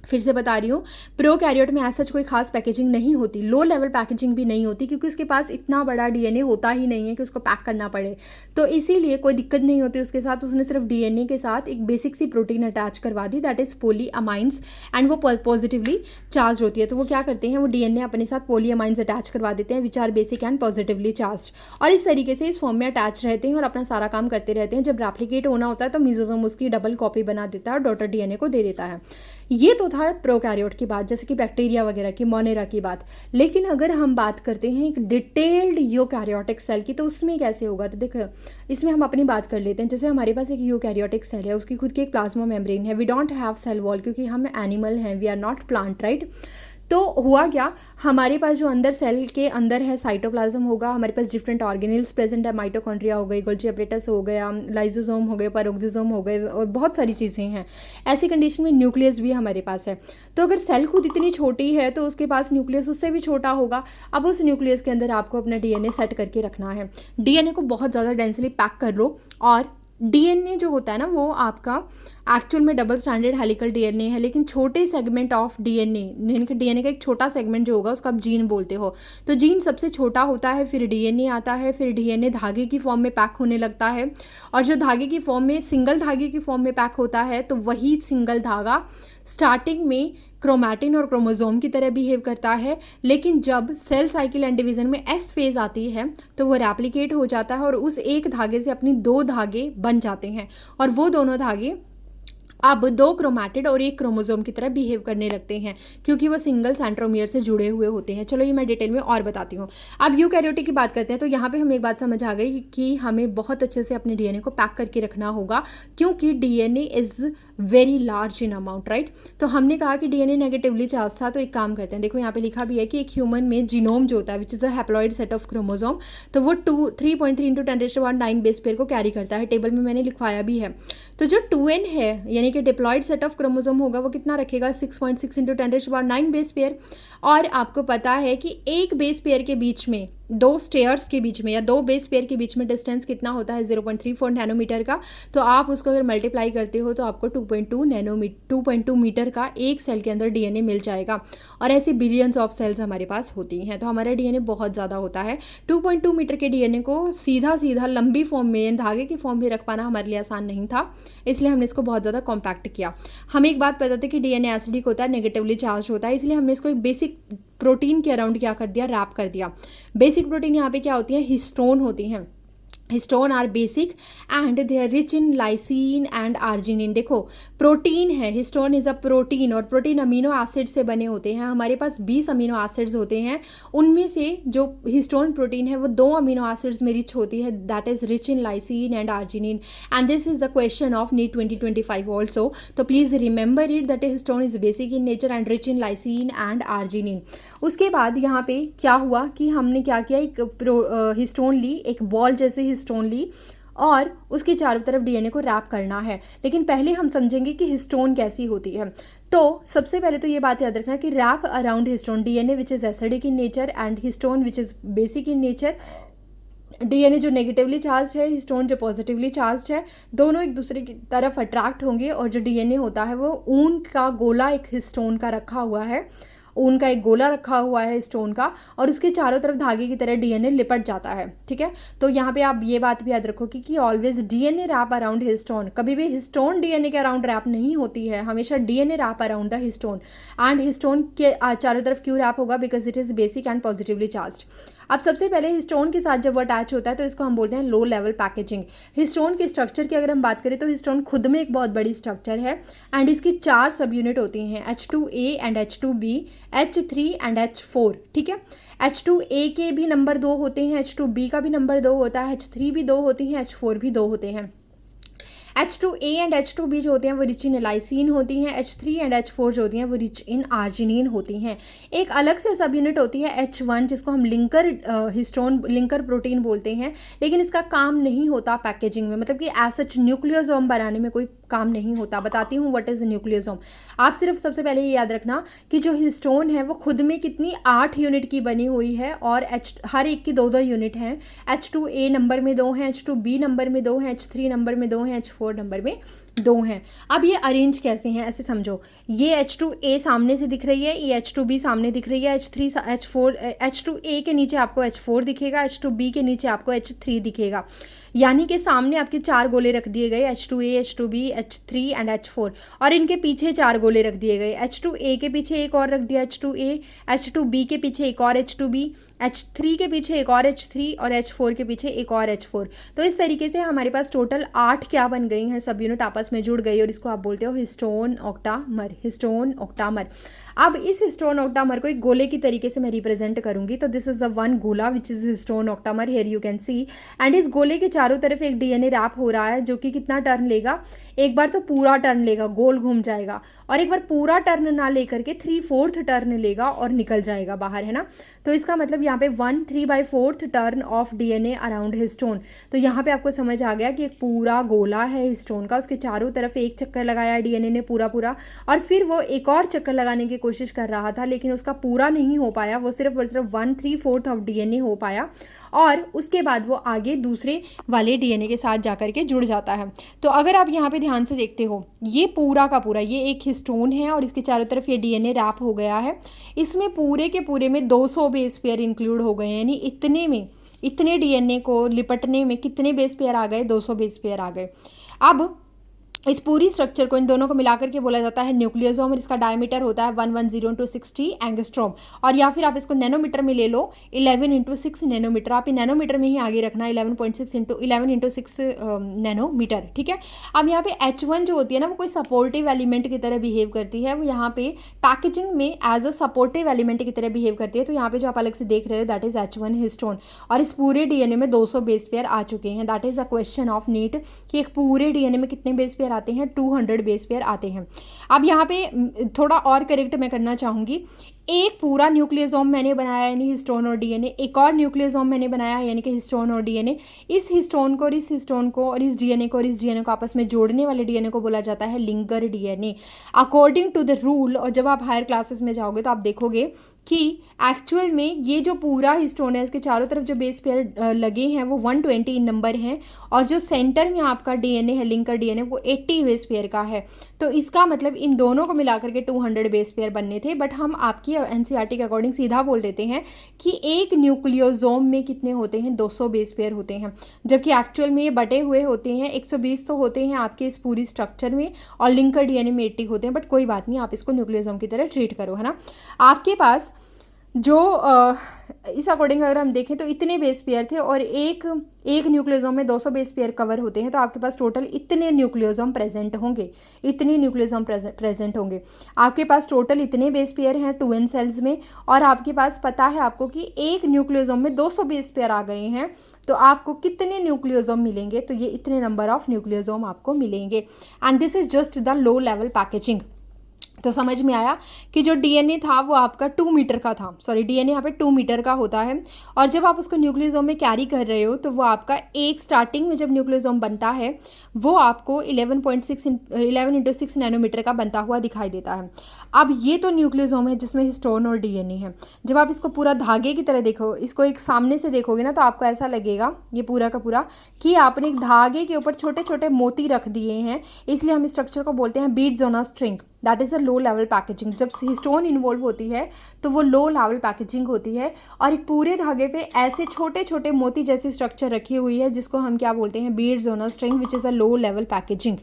फिर से बता रही हूँ, प्रोकैरियोट में ऐसा कोई खास पैकेजिंग नहीं होती, लो लेवल पैकेजिंग भी नहीं होती, क्योंकि उसके पास इतना बड़ा डीएनए होता ही नहीं है कि उसको पैक करना पड़े। तो इसीलिए कोई दिक्कत नहीं होती उसके साथ। उसने सिर्फ डीएनए के साथ एक बेसिक सी प्रोटीन अटैच करवा दी, दैट इज़ पोलीअमाइंस, एंड वो पॉजिटिवली चार्ज होती है। तो वो क्या करते हैं, वो डीएनए अपने साथ पोलीअमाइंस अटैच करवा देते हैं which are basic and positively charge, और इस तरीके से इस फॉर्म में अटैच रहते हैं और अपना सारा काम करते रहते हैं। जब रेप्लिकेट होना होता है तो मीजोसोम उसकी डबल कॉपी बना देता है और डॉटर डीएनए को दे देता है। ये तो था प्रोकैरियोट की बात, जैसे कि बैक्टीरिया वगैरह की, मोनेरा की बात। लेकिन अगर हम बात करते हैं एक डिटेल्ड यूकैरियोटिक सेल की, तो उसमें कैसे होगा, तो देखो इसमें हम अपनी बात कर लेते हैं। जैसे हमारे पास एक यूकैरियोटिक सेल है, उसकी खुद की एक प्लाज्मा मेम्ब्रेन है, we don't have cell wall क्योंकि हम एनिमल हैं, we are not plant, right. तो हुआ क्या, हमारे पास जो अंदर सेल के अंदर है साइटोप्लाज्म होगा, हमारे पास डिफरेंट ऑर्गेनेल्स प्रेजेंट है, माइटोकॉन्ड्रिया हो गई, गोल्जी अपरेटस हो गया, लाइजोसोम हो गए, पैरोक्सिसोम हो गए, और बहुत सारी चीज़ें हैं। ऐसी कंडीशन में न्यूक्लियस भी हमारे पास है। तो अगर सेल खुद इतनी छोटी है तो उसके पास न्यूक्लियस उससे भी छोटा होगा। अब उस न्यूक्लियस के अंदर आपको अपना डीएनए सेट करके रखना है। डीएनए को बहुत ज़्यादा डेंसली पैक कर लो, और डीएनए जो होता है ना वो आपका एक्चुअल में डबल स्टैंडर्ड हेलिकल डीएनए है, लेकिन छोटे सेगमेंट ऑफ डीएनए, डीएनए का एक छोटा सेगमेंट जो होगा उसको आप जीन बोलते हो। तो जीन सबसे छोटा होता है, फिर डीएनए आता है, फिर डीएनए धागे की फॉर्म में पैक होने लगता है, और जो धागे की फॉर्म में, सिंगल धागे की फॉर्म में पैक होता है, तो वही सिंगल धागा स्टार्टिंग में क्रोमैटिन और क्रोमोसोम की तरह बिहेव करता है, लेकिन जब सेल साइकिल एंड डिवीजन में एस फेज आती है तो वो रेप्लिकेट हो जाता है और उस एक धागे से अपनी दो धागे बन जाते हैं, और वो दोनों धागे अब दो क्रोमैटिड और एक क्रोमोसोम की तरह बिहेव करने लगते हैं, क्योंकि वो सिंगल सेंट्रोमियर से जुड़े हुए होते हैं। चलो ये मैं डिटेल में और बताती हूँ। अब यूकैरियोटिक की बात करते हैं, तो यहाँ पे हमें एक बात समझ आ गई कि हमें बहुत अच्छे से अपने डीएनए को पैक करके रखना होगा, क्योंकि DNA is very large in amount, right. तो हमने कहा कि डीएनए नेगेटिवली चार्ज था, तो एक काम करते हैं, देखो यहाँ पे लिखा भी है कि एक ह्यूमन में जीनोम जो होता है which is a haploid set of chromosome, तो वो 3.3 × 10⁻⁹ बेस पेयर को कैरी करता है। टेबल में मैंने लिखवाया भी है। तो जो 2n है यानी कि डिप्लॉयड सेट ऑफ क्रोमोसोम होगा, वो कितना रखेगा, 6.6 × 10⁻⁹ बेस पेयर। और आपको पता है कि एक बेस पेयर के बीच में, दो स्टेयर्स के बीच में या दो बेस पेयर के बीच में डिस्टेंस कितना होता है, 0.34 नैनोमीटर का। तो आप उसको अगर मल्टीप्लाई करते हो तो आपको 2.2 मीटर का एक सेल के अंदर डीएनए मिल जाएगा, और ऐसी बिलियंस ऑफ सेल्स हमारे पास होती हैं। तो हमारा डीएनए बहुत ज़्यादा होता है। 2.2 मीटर के डीएनए को सीधा सीधा लंबी फॉर्म में, धागे की फॉर्म में रख पाना हमारे लिए आसान नहीं था, इसलिए हमने इसको बहुत ज़्यादा कॉम्पैक्ट किया। हमें एक बात पता थी कि डीएनए एसिडिक होता है, नेगेटिवली चार्ज होता है, इसलिए हमने इसको एक बेसिक प्रोटीन के अराउंड क्या कर दिया, रैप कर दिया। बेसिक प्रोटीन यहाँ पे क्या होती है, हिस्टोन होती हैं। Histone are basic and they are rich in lysine and arginine. देखो प्रोटीन है, हिस्टोन इज़ अ प्रोटीन, और प्रोटीन अमीनो एसिड से बने होते हैं। हमारे पास 20 अमीनो एसिड्स होते हैं, उनमें से जो हिस्टोन प्रोटीन है वो 2 अमीनो एसिड्स में रिच होती है, that is rich in lysine and arginine. And this is the question of NEET 2025 also, तो please remember it that histone is basic in nature and rich in lysine and arginine. उसके बाद यहाँ पे क्या हुआ कि हमने क्या किया, एक हिस्टोन ली, एक बॉल जैसे हिस्टोन ली, और उसके चारों तरफ डीएनए को रैप करना है। लेकिन पहले हम समझेंगे कि हिस्टोन कैसी होती है। तो सबसे पहले तो ये बात याद रखना कि wrap around histone DNA which is acidic in nature and histone which is basic in nature. DNA जो नेगेटिवली चार्ज है, हिस्टोन जो पॉजिटिवली चार्ज है, दोनों एक दूसरे की तरफ अट्रैक्ट होंगे, और जो डीएनए होता है वो ऊन का गोला एक हिस्टोन का रखा हुआ है, ऊन का एक गोला रखा हुआ है स्टोन का, और उसके चारों तरफ धागे की तरह डीएनए लिपट जाता है, ठीक है। तो यहाँ पे आप ये बात भी याद रखो कि always DNA wrap around histone, कभी भी हिस्टोन डीएनए के अराउंड रैप नहीं होती है, हमेशा DNA wrap around the histone. And histone के चारों तरफ क्यों रैप होगा, because it is basic and positively charge. अब सबसे पहले हिस्टोन के साथ जब वो अटैच होता है तो इसको हम बोलते हैं लो लेवल पैकेजिंग। हिस्टोन के स्ट्रक्चर की अगर हम बात करें तो हिस्टोन खुद में एक बहुत बड़ी स्ट्रक्चर है एंड इसकी 4 सब यूनिट होती हैं, H2A and H2B, H3 and H4। ठीक है, H2A के भी नंबर 2 होते हैं, H2B का भी नंबर 2 होता है, H3 भी 2 होती हैं, H4 भी 2 होते हैं। H2A एंड H2B जो होती हैं वो रिच इन एलाइसिन होती हैं, H3 एंड H4 जो होती हैं वो रिच इन आर्जिनिन होती हैं। एक अलग से सब यूनिट होती है H1 जिसको हम लिंकर हिस्टोन लिंकर प्रोटीन बोलते हैं, लेकिन इसका काम नहीं होता पैकेजिंग में, मतलब कि एज सच न्यूक्लियोसोम बनाने में कोई काम नहीं होता। बताती हूँ व्हाट इज़ न्यूक्लियोसोम। आप सिर्फ सबसे पहले ये याद रखना कि जो हिस्टोन है वो खुद में कितनी 8 यूनिट की बनी हुई है और हर एक की 2-2 यूनिट हैं। H2A नंबर में 2 हैं, H2B नंबर में 2 हैं, H3 नंबर में 2 हैं, H4 नंबर में 2 हैं। अब ये अरेंज कैसे हैं ऐसे समझो, ये H2A सामने से दिख रही है, ये H2B सामने दिख रही है, H2A के नीचे आपको H4 दिखेगा, H2B के नीचे आपको H3 दिखेगा। यानी कि सामने आपके 4 गोले रख दिए गए, H2A, H2B, H3 and H4, और इनके पीछे 4 गोले रख दिए गए। H2A के पीछे एक और रख दिया H2A, H2B के पीछे एक और H2B, H3 के पीछे एक और H3 और H4 के पीछे एक और H4। तो इस तरीके से हमारे पास टोटल 8 क्या बन गई हैं, सब यूनिट आपस में जुड़ गई और इसको आप बोलते हो हिस्टोन ऑक्टामर। Histone octamer. अब इस हिस्टोन ऑक्टामर को एक गोले की तरीके से मैं रिप्रेजेंट करूंगी, तो दिस इज द वन गोला which is histone octamer, here you can see. And इस गोले के चारों तरफ एक डीएनए रैप हो रहा है जो कि कितना टर्न लेगा, एक बार तो पूरा टर्न लेगा, गोल घूम जाएगा, और एक बार पूरा टर्न ना लेकर के 3/4 टर्न लेगा और निकल जाएगा बाहर, है ना। तो इसका मतलब यहाँ पे 1/3/4 turn off DNA around histone. तो यहाँ पे आपको समझ आ गया कि एक पूरा गोला है हिस्टोन का, उसके चारों तरफ एक चक्कर लगाया डीएनए ने पूरा, और फिर वो एक और चक्कर लगाने की कोशिश कर रहा था लेकिन उसका पूरा नहीं हो पाया, वो सिर्फ और सिर्फ 1/3/4 ऑफ डीएनए हो पाया, और उसके बाद वो आगे दूसरे वाले डीएनए के साथ जाकर के जुड़ जाता है। तो अगर आप यहाँ पे ध्यान से देखते हो, ये पूरा का पूरा ये एक हिस्टोन है और इसके चारों तरफ ये डीएनए रैप हो गया है। इसमें पूरे के पूरे में 200 बेस पेयर इंक्लूड हो गए हैं, यानी इतने डीएनए को लिपटने में कितने बेस पेयर आ गए, 200 बेस पेयर आ गए। अब इस पूरी स्ट्रक्चर को, इन दोनों को मिलाकर के बोला जाता है न्यूक्लियोसोम, और इसका डायमीटर होता है 110 × 60 एंगस्ट्रॉम, और या फिर आप इसको नैनोमीटर में ले लो, 11 × 6 नैनोमीटर। आप ये नैनोमीटर में ही आगे रखना, 11 × 6 नैनोमीटर। ठीक है। अब यहाँ पे H1 जो होती है ना, वो कोई सपोर्टिव एलिमेंट की तरह बिहेव करती है, वो यहाँ पे पैकेजिंग में एज अ सपोर्टिव एलिमेंट की तरह बिहेव करती है। तो यहाँ पे जो आप अलग से देख रहे हो दैट इज H1 हिस्टोन, और इस पूरे डीएनए में 200 बेस पेयर आ चुके हैं। That is a question of NEET कि एक पूरे डीएनए में कितने बेस पेयर आते हैं, 200 बेस पेयर आते हैं। अब यहाँ पे थोड़ा और करेक्ट मैं करना चाहूँगी, एक पूरा न्यूक्लियोसोम मैंने बनाया यानी हिस्टोन और डीएनए, एक और न्यूक्लियोसोम मैंने बनाया यानी कि हिस्टोन और डीएनए। इस हिस्टोन को और इस हिस्टोन को और इस डीएनए को और इस डीएनए को आपस में जोड़ने वाले डीएनए को बोला जाता है linker DNA, according to the rule. और जब आप हायर क्लासेस में जाओगे तो आप देखोगे कि एक्चुअल में ये जो पूरा हिस्टोन है इसके चारों तरफ जो बेस पेयर लगे हैं वो 120 नंबर हैं, और जो सेंटर में आपका डीएनए है लिंकर डीएनए वो 80 बेस पेयर का है। तो इसका मतलब इन दोनों को मिलाकर के 200 बेस पेयर बनने थे, बट हम आपकी एनसीईआरटी के अकॉर्डिंग सीधा बोल देते हैं कि एक न्यूक्लियोसोम में कितने होते हैं, 200 बेस पेयर होते हैं, जबकि एक्चुअल में ये बटे हुए होते हैं 120 तो होते हैं आपके इस पूरी स्ट्रक्चर में, और लिंकर डीएनए में 80 होते हैं। बट कोई बात नहीं, आप इसको न्यूक्लियोसोम की तरह ट्रीट करो, है ना। आपके पास जो इस अकॉर्डिंग अगर हम देखें तो इतने बेस पेयर थे, और एक न्यूक्लियोसोम में 200 बेस पेयर कवर होते हैं, तो आपके पास टोटल इतने न्यूक्लियोसोम प्रेजेंट होंगे। आपके पास टोटल इतने बेस पेयर हैं 2n सेल्स में, और आपके पास पता है आपको कि एक न्यूक्लियोसोम में 200 बेस पेयर आ गए हैं, तो आपको कितने न्यूक्लियोसोम मिलेंगे, तो ये इतने नंबर ऑफ न्यूक्लियोसोम आपको मिलेंगे। And this is just the low level packaging. तो समझ में आया कि जो डीएनए था वो आपका 2 मीटर का था, सॉरी डीएनए यहाँ पे 2 मीटर का होता है, और जब आप उसको न्यूक्लियोसोम में कैरी कर रहे हो तो वो आपका एक स्टार्टिंग में जब न्यूक्लियोसोम बनता है वो आपको 11 × 6 नैनोमीटर का बनता हुआ दिखाई देता है। अब ये तो न्यूक्लियोसोम है जिसमें हिस्टोन और डीएनए है। जब आप इसको पूरा धागे की तरह देखो, इसको एक सामने से देखोगे ना, तो आपको ऐसा लगेगा ये पूरा का पूरा कि आपने एक धागे के ऊपर छोटे छोटे मोती रख दिए हैं, इसलिए हम इस स्ट्रक्चर को बोलते हैं beads on a string. That is a low level packaging. जब हिस्टोन इन्वॉल्व होती है तो वो लो लेवल पैकेजिंग होती है, और एक पूरे धागे पे ऐसे छोटे छोटे मोती जैसी स्ट्रक्चर रखी हुई है जिसको हम क्या बोलते हैं, beads on a string, which is a low level packaging.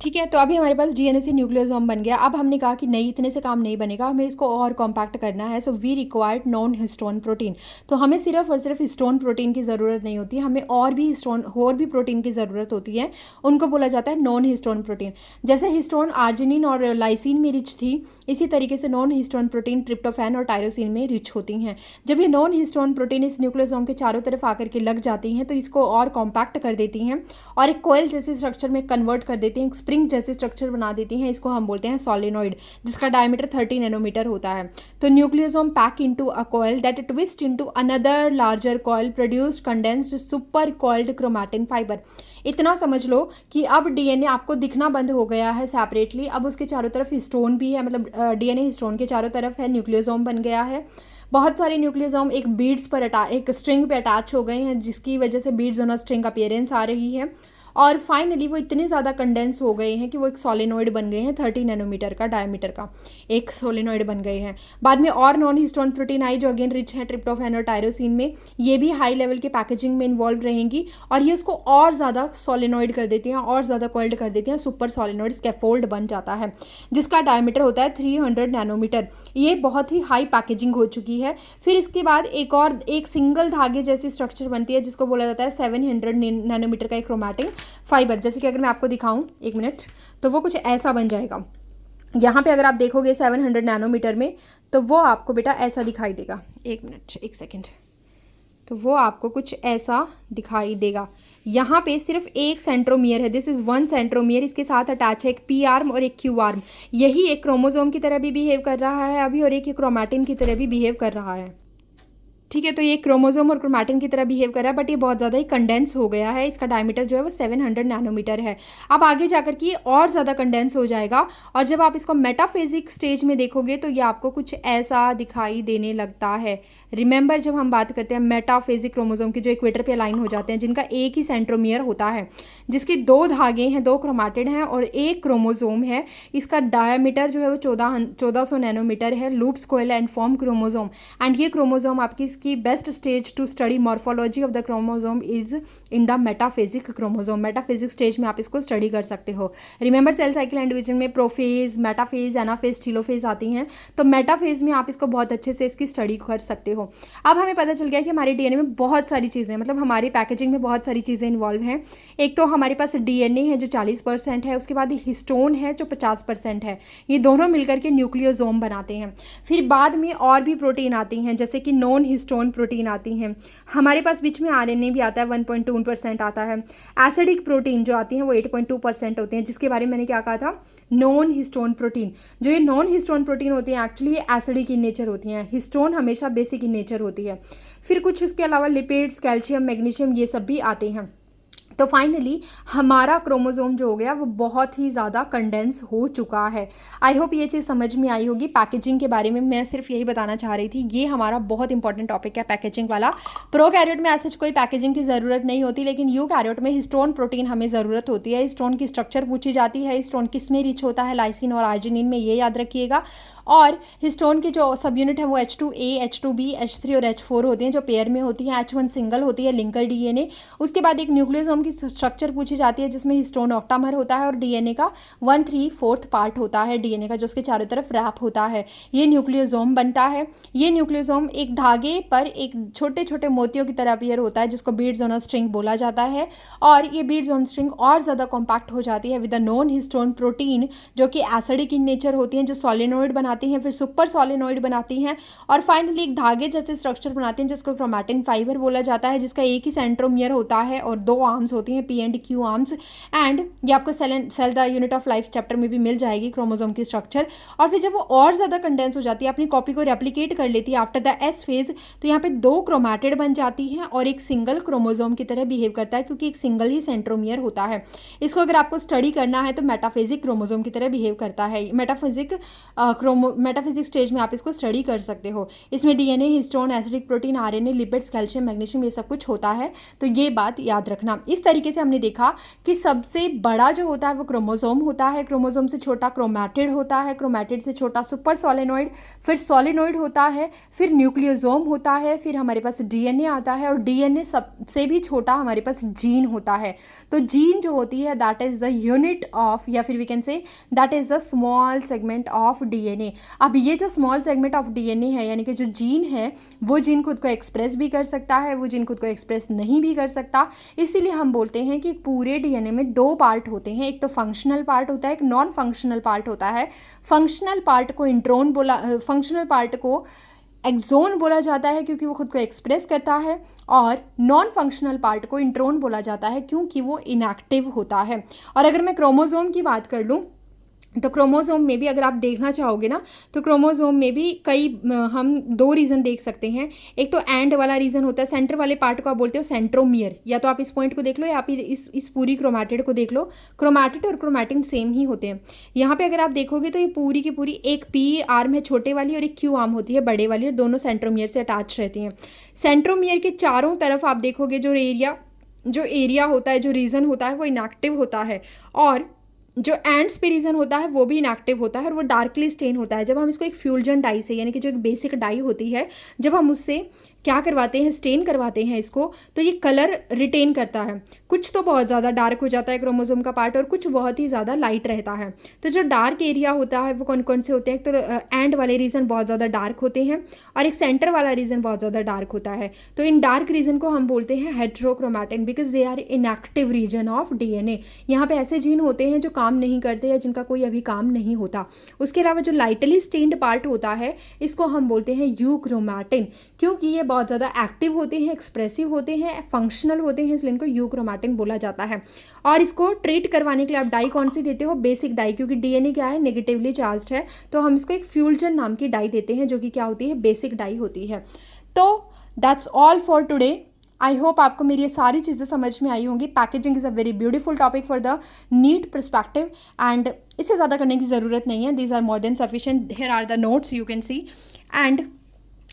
ठीक है, तो अभी हमारे पास डीएनए से न्यूक्लियोसोम बन गया। अब हमने कहा कि नहीं, इतने से काम नहीं बनेगा, हमें इसको और कॉम्पैक्ट करना है। So we required non histone protein. तो हमें सिर्फ और सिर्फ हिस्टोन प्रोटीन की ज़रूरत नहीं होती, हमें और भी प्रोटीन की ज़रूरत होती है। उनको बोला जाता है नॉन हिस्टोन प्रोटीन। जैसे हिस्टोन आर्जिनिन और लाइसिन में रिच थी, इसी तरीके से नॉन हिस्टोन प्रोटीन ट्रिप्टोफैन और टायरोसिन में रिच होती हैं। जब ये नॉन हिस्टोन प्रोटीन इस न्यूक्लियोसोम के चारों तरफ आकर के लग जाती हैं तो इसको और कॉम्पैक्ट कर देती हैं और एक कोयल जैसे स्ट्रक्चर में कन्वर्ट कर देती हैं, एक स्प्रिंग जैसे स्ट्रक्चर बना देती हैं। इसको हम बोलते हैं सोलेनॉइड, जिसका डायमीटर 30 नैनोमीटर होता है। तो nucleosome pack into a coil that twist into another larger coil produced condensed super coiled chromatin fibre. इतना समझ लो कि अब डीएनए आपको दिखना बंद हो गया है सेपरेटली, अब उसके चारों तरफ हिस्टोन भी है, मतलब डीएनए हिस्टोन के चारों तरफ है, न्यूक्लियोसोम बन गया है। बहुत सारे न्यूक्लियोसोम एक बीड्स पर एक स्ट्रिंग पे अटैच हो गए हैं, जिसकी वजह से beads on a string appearance आ रही है। और फाइनली वो इतने ज़्यादा कंडेंस हो गए हैं कि वो एक सोलेनॉइड बन गए हैं, 30 नैनोमीटर का डायमीटर का एक सोलेनॉइड बन गए हैं। बाद में और नॉन हिस्टोन प्रोटीन आई जो अगेन रिच है ट्रिप्टोफैन और टायरोसिन में। ये भी हाई लेवल के पैकेजिंग में इन्वॉल्व रहेंगी और ये उसको और ज़्यादा सोलेनॉइड कर देती हैं, और ज़्यादा कोइल्ड कर देती हैं, सुपर सोलेनॉइड स्कैफोल्ड बन जाता है, जिसका डायमीटर होता है 300 नैनोमीटर। ये बहुत ही हाई पैकेजिंग हो चुकी है। फिर इसके बाद एक सिंगल धागे जैसी स्ट्रक्चर बनती है, जिसको बोला जाता है 700 नैनोमीटर का एक क्रोमैटिन फाइबर। जैसे कि अगर मैं आपको दिखाऊं एक मिनट, तो वो कुछ ऐसा बन जाएगा। यहाँ पे अगर आप देखोगे 700 नैनोमीटर में, तो वो आपको बेटा ऐसा दिखाई देगा। एक मिनट, एक सेकेंड, तो वो आपको कुछ ऐसा दिखाई देगा। यहाँ पे सिर्फ एक सेंट्रोमियर है, दिस इज़ 1 सेंट्रोमियर, इसके साथ अटैच है एक पी आर्म और एक क्यू आर्म। यही एक क्रोमोसोम की तरह भी बिहेव कर रहा है अभी, और एक क्रोमैटिन की तरह भी बिहेव कर रहा है। ठीक है, तो ये क्रोमोसोम और क्रोमैटिन की तरह बिहेव कर रहा है, बट ये बहुत ज़्यादा ही कंडेंस हो गया है। इसका डायमीटर जो है वो 700 नैनोमीटर है। अब आगे जाकर के ये और ज़्यादा कंडेंस हो जाएगा, और जब आप इसको मेटाफेजिक स्टेज में देखोगे तो ये आपको कुछ ऐसा दिखाई देने लगता है। रिमेंबर, जब हम बात करते हैं मेटाफेजिक क्रोमोसोम की, जो इक्वेटर पे अलाइन हो जाते हैं, जिनका एक ही सेंट्रोमियर होता है, जिसके 2 धागे हैं, 2 क्रोमैटिड हैं और एक क्रोमोसोम है। इसका डायमीटर जो है वो 1400 नैनोमीटर है। Loops coil and form chromosome, and ये क्रोमोसोम आपकी इसकी best stage to study morphology of the chromosome is in the metaphasic chromosome. Metaphasic stage में आप इसको स्टडी कर सकते हो। Remember, cell cycle and division में प्रोफेज, मेटाफेज, एनाफेज, टीलोफेज आती हैं, तो मेटाफेज में आप इसको बहुत अच्छे से इसकी स्टडी कर सकते हो। अब हमें पता चल गया कि हमारे डीएनए में बहुत सारी चीज़ें, मतलब हमारी पैकेजिंग में बहुत सारी चीज़ें इन्वॉल्व हैं। एक तो हमारे पास डीएनए है जो 40% है, उसके बाद हिस्टोन है जो 50% है। ये दोनों मिलकर के न्यूक्लियोसोम बनाते हैं। फिर बाद में और भी प्रोटीन आती हैं, जैसे कि नॉन हिस्टोन प्रोटीन आती हैं। हमारे पास बीच में आरएनए भी आता है, 1.2% आता है। एसिडिक प्रोटीन जो आती हैं वो 8.2% होते हैं, जिसके बारे में मैंने क्या कहा था, नॉन हिस्टोन प्रोटीन। जो ये नॉन हिस्टोन प्रोटीन होती हैं एक्चुअली ये एसिडिक इन नेचर होती हैं, हिस्टोन हमेशा बेसिक इन नेचर होती है। फिर कुछ इसके अलावा लिपिड्स, कैल्शियम, मैग्नीशियम, ये सब भी आते हैं। तो फाइनली हमारा क्रोमोसोम जो हो गया वो बहुत ही ज़्यादा कंडेंस हो चुका है। आई होप ये चीज़ समझ में आई होगी। पैकेजिंग के बारे में मैं सिर्फ यही बताना चाह रही थी, ये हमारा बहुत इंपॉर्टेंट टॉपिक है पैकेजिंग वाला। प्रोकैरियोट में ऐसे कोई पैकेजिंग की ज़रूरत नहीं होती, लेकिन यूकैरियोट में हिस्टोन प्रोटीन हमें ज़रूरत होती है। हिस्टोन की स्ट्रक्चर पूछी जाती है, हिस्टोन किस में रिच होता है, लाइसिन और आर्जिनिन में, ये याद रखिएगा। और हिस्टोन की जो सब यूनिट है वो H2A, H2B, H3 और H4 होती हैं, जो पेयर में होती हैं। H1 सिंगल होती है, लिंकर डीएनए। उसके बाद एक न्यूक्लियोसोम की स्ट्रक्चर पूछी जाती है, जिसमें हिस्टोन ऑक्टामर होता है और डीएनए का 1/3 पार्ट होता है डीएनए का, जो उसके चारों तरफ रैप होता है। ये न्यूक्लियोसोम बनता है। ये न्यूक्लियोसोम एक धागे पर एक छोटे छोटे मोतियों की तरह अपीयर होता है, जिसको बीड्स ऑन अ स्ट्रिंग बोला जाता है। और ये बीड्स ऑन स्ट्रिंग और ज़्यादा कॉम्पैक्ट हो जाती है with a non histone protein, जो कि एसिडिक इन नेचर होती हैं, जो सोलेनॉइड बनाती हैं, फिर सुपर सोलेनॉइड बनाती हैं, और फाइनली एक धागे जैसे स्ट्रक्चर बनाती हैं, जिसको क्रोमैटिन फाइबर बोला जाता है, जिसका एक ही सेंट्रोमियर होता है और 2 आर्म्स होती हैं, P and Q arms. And ये आपको cell the unit of life chapter में भी मिल जाएगी क्रोमोसोम की स्ट्रक्चर। और फिर जब वो और ज़्यादा कंडेंस हो जाती है, अपनी कॉपी को रेप्लिकेट कर लेती है आफ्टर द एस फेज, तो यहाँ पे 2 क्रोमैटिड बन जाती हैं और एक सिंगल क्रोमोसोम की तरह बिहेव करता है, क्योंकि एक सिंगल ही सेंट्रोमियर होता है। इसको अगर आपको स्टडी करना है तो मेटाफेजिक क्रोमोसोम की तरह बिहेव करता है। मेटाफिजिक स्टेज में आप इसको स्टडी कर सकते हो। इसमें DNA, histone, acidic protein, RNA, lipids, calcium, magnesium, ये सब कुछ होता है। तो ये बात याद रखना। इस तरीके से हमने देखा कि सबसे बड़ा जो होता है वो क्रोमोसोम होता है, क्रोमोसोम से छोटा क्रोमैटिड होता है, क्रोमैटिड से छोटा सुपर सोलेनॉइड, फिर सोलेनॉइड होता है, फिर न्यूक्लियोसोम होता है, फिर हमारे पास डीएनए आता है और डीएनए सबसे भी छोटा हमारे पास जीन होता है। तो जीन जो होती है that is the unit of, या फिर we can say that is the small segment of DNA. अब ये जो स्मॉल सेगमेंट ऑफ डीएनए है, यानी कि जो जीन है, वो जीन खुद को एक्सप्रेस भी कर सकता है, वो जीन खुद को एक्सप्रेस नहीं भी कर सकता। इसीलिए हम बोलते हैं कि पूरे डीएनए में दो पार्ट होते हैं, एक तो फंक्शनल पार्ट होता है, एक नॉन फंक्शनल पार्ट होता है। फंक्शनल पार्ट को इंट्रोन बोला, फंक्शनल पार्ट को एक्सोन बोला जाता है क्योंकि वो खुद को एक्सप्रेस करता है, और नॉन फंक्शनल पार्ट को इंट्रोन बोला जाता है क्योंकि वो इनएक्टिव होता है। और अगर मैं क्रोमोसोम की बात कर लूँ तो क्रोमोसोम में भी अगर आप देखना चाहोगे ना, तो क्रोमोसोम में भी कई हम दो रीज़न देख सकते हैं। एक तो एंड वाला रीज़न होता है, सेंटर वाले पार्ट को आप बोलते हो सेंट्रोमियर, या तो आप इस पॉइंट को देख लो या आप इस पूरी क्रोमैटिड को देख लो। क्रोमैटिड और क्रोमैटिन सेम ही होते हैं। यहाँ पे अगर आप देखोगे तो ये पूरी की पूरी एक पी आर्म है छोटे वाली और एक क्यू आर्म होती है बड़े वाली, और दोनों सेंट्रोमियर से अटैच रहती हैं। सेंट्रोमियर के चारों तरफ आप देखोगे जो एरिया होता है, जो रीजन होता है वो इनएक्टिव होता है, और जो एंड्स पे रीजन होता है वो भी इनएक्टिव होता है और वो डार्कली स्टेन होता है। जब हम इसको एक फ्यूजन डाई से, यानी कि जो एक बेसिक डाई होती है, जब हम उससे क्या करवाते हैं, स्टेन करवाते हैं इसको, तो ये कलर रिटेन करता है। कुछ तो बहुत ज़्यादा डार्क हो जाता है क्रोमोसोम का पार्ट, और कुछ बहुत ही ज़्यादा लाइट रहता है। तो जो डार्क एरिया होता है वो कौन कौन से होते हैं? तो एंड वाले रीजन बहुत ज़्यादा डार्क होते हैं और एक सेंटर वाला रीजन बहुत ज़्यादा डार्क होता है। तो इन डार्क रीजन को हम बोलते हैं heterochromatin, because they are inactive region of DNA. यहाँ पे ऐसे जीन होते हैं जो काम नहीं करते या जिनका कोई अभी काम नहीं होता। उसके अलावा जो लाइटली स्टेन्ड पार्ट होता है इसको हम बोलते हैं यूक्रोमैटिन, क्योंकि ये बहुत ज़्यादा एक्टिव होते हैं, एक्सप्रेसिव होते हैं, फंक्शनल होते हैं, इसलिए इनको यूक्रोमैटिन बोला जाता है। और इसको ट्रीट करवाने के लिए आप डाई कौन सी देते हो? बेसिक डाई, क्योंकि डीएनए क्या है, नेगेटिवली चार्ज्ड है, तो हम इसको एक फ्यूजन नाम की डाई देते हैं जो कि क्या होती है, बेसिक डाई होती है। तो that's all for today. I hope आपको मेरी ये सारी चीज़ें समझ में आई होंगी। Packaging is a very beautiful topic for the NEET perspective, and इससे ज़्यादा करने की ज़रूरत नहीं है। These are more than sufficient. Here are the notes you can see, and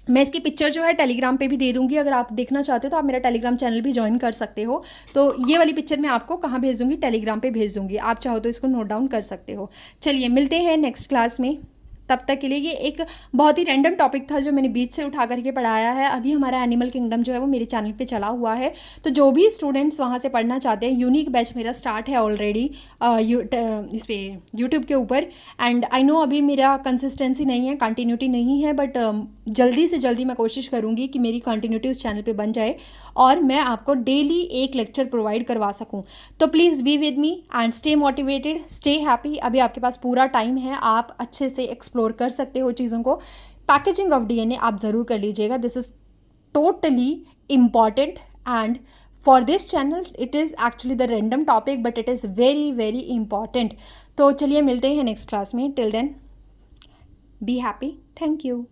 मैं इसकी पिक्चर जो है टेलीग्राम पे भी दे दूंगी। अगर आप देखना चाहते हो तो आप मेरा टेलीग्राम चैनल भी ज्वाइन कर सकते हो। तो ये वाली पिक्चर मैं आपको कहाँ भेज दूंगी? टेलीग्राम पे भेज दूंगी। आप चाहो तो इसको नोट डाउन कर सकते हो। चलिए मिलते हैं नेक्स्ट क्लास में। तब तक के लिए ये एक बहुत ही रैंडम टॉपिक था जो मैंने बीच से उठा करके पढ़ाया है। अभी हमारा एनिमल किंगडम जो है वो मेरे चैनल पे चला हुआ है, तो जो भी स्टूडेंट्स वहाँ से पढ़ना चाहते हैं, यूनिक बैच मेरा स्टार्ट है ऑलरेडी इस पे यूट्यूब के ऊपर। एंड आई नो अभी मेरा कंसिस्टेंसी नहीं है, कंटिन्यूटी नहीं है, बट जल्दी से जल्दी मैं कोशिश करूँगी कि मेरी कंटिन्यूटी उस चैनल पे बन जाए और मैं आपको डेली एक लेक्चर प्रोवाइड करवा सकूँ। तो please be with me and stay motivated, stay happy. अभी आपके पास पूरा टाइम है, आप अच्छे से एक्सप्लोर कर सकते हो चीज़ों को। पैकेजिंग ऑफ डीएनए आप ज़रूर कर लीजिएगा, this is totally important, and for this channel it is actually the random topic, but it is very very important. तो चलिए मिलते हैं नेक्स्ट क्लास में। Till then be happy, thank you.